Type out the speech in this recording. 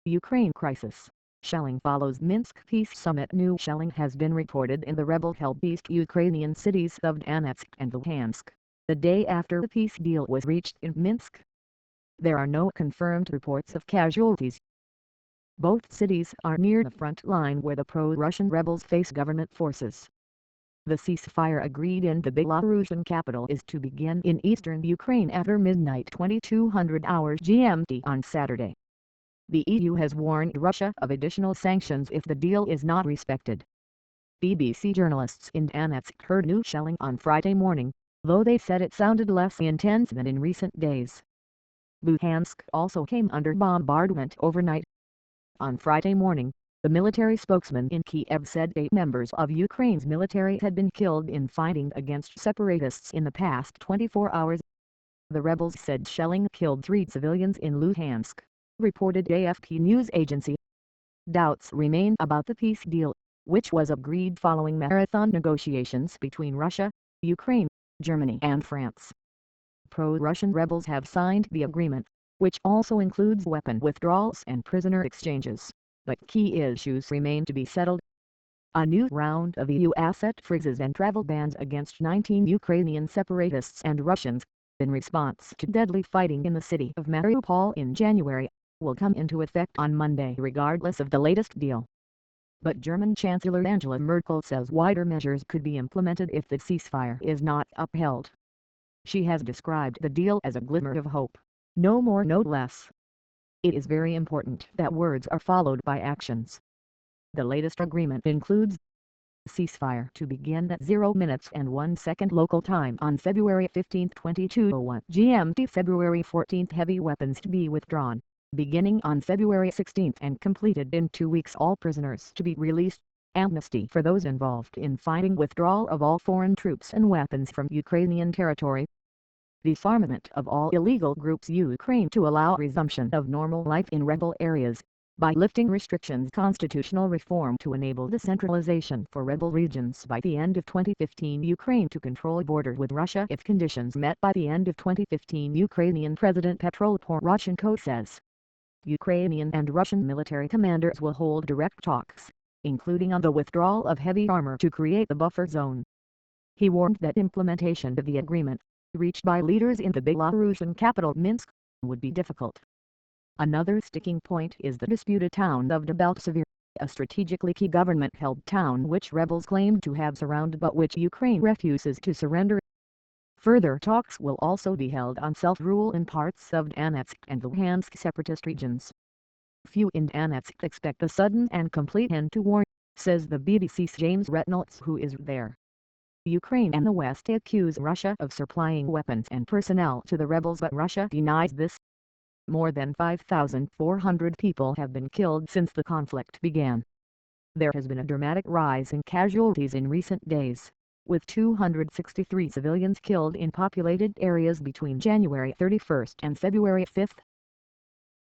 Ukraine crisis. Shelling follows Minsk peace summit. New shelling has been reported in the rebel-held East Ukrainian cities of Donetsk and Luhansk, the day after the peace deal was reached in Minsk. There are no confirmed reports of casualties. Both cities are near the front line where the pro-Russian rebels face government forces. The ceasefire agreed in the Belarusian capital is to begin in eastern Ukraine after midnight 2200 hours GMT on Saturday. The EU has warned Russia of additional sanctions if the deal is not respected. BBC journalists in Donetsk heard new shelling on Friday morning, though they said it sounded less intense than in recent days. Luhansk also came under bombardment overnight. On Friday morning, the military spokesman in Kiev said 8 members of Ukraine's military had been killed in fighting against separatists in the past 24 hours. The rebels said shelling killed 3 civilians in Luhansk, reported AFP news agency. Doubts remain about the peace deal, which was agreed following marathon negotiations between Russia, Ukraine, Germany and France. Pro-Russian rebels have signed the agreement, which also includes weapon withdrawals and prisoner exchanges, but key issues remain to be settled. A new round of EU asset freezes and travel bans against 19 Ukrainian separatists and Russians, in response to deadly fighting in the city of Mariupol in January, will come into effect on Monday regardless of the latest deal. But German Chancellor Angela Merkel says wider measures could be implemented if the ceasefire is not upheld. She has described the deal as a glimmer of hope, no more no less. It is very important that words are followed by actions. The latest agreement includes ceasefire to begin at 0 minutes and 1 second local time on February 15, 2201 GMT. February 14, heavy weapons to be withdrawn, beginning on February 16 and completed in 2 weeks. All prisoners to be released, amnesty for those involved in fighting, withdrawal of all foreign troops and weapons from Ukrainian territory, disarmament of all illegal groups. Ukraine to allow resumption of normal life in rebel areas, by lifting restrictions. Constitutional reform to enable decentralization for rebel regions by the end of 2015. Ukraine to control border with Russia if conditions met by the end of 2015. Ukrainian President Petro Poroshenko says Ukrainian and Russian military commanders will hold direct talks, including on the withdrawal of heavy armor to create the buffer zone. He warned that implementation of the agreement, reached by leaders in the Belarusian capital Minsk, would be difficult. Another sticking point is the disputed town of Debaltseve, a strategically key government-held town which rebels claim to have surrounded but which Ukraine refuses to surrender. Further talks will also be held on self-rule in parts of Donetsk and Luhansk separatist regions. Few in Donetsk expect a sudden and complete end to war, says the BBC's James Reynolds, who is there. Ukraine and the West accuse Russia of supplying weapons and personnel to the rebels, but Russia denies this. More than 5,400 people have been killed since the conflict began. There has been a dramatic rise in casualties in recent days, with 263 civilians killed in populated areas between January 31 and February 5.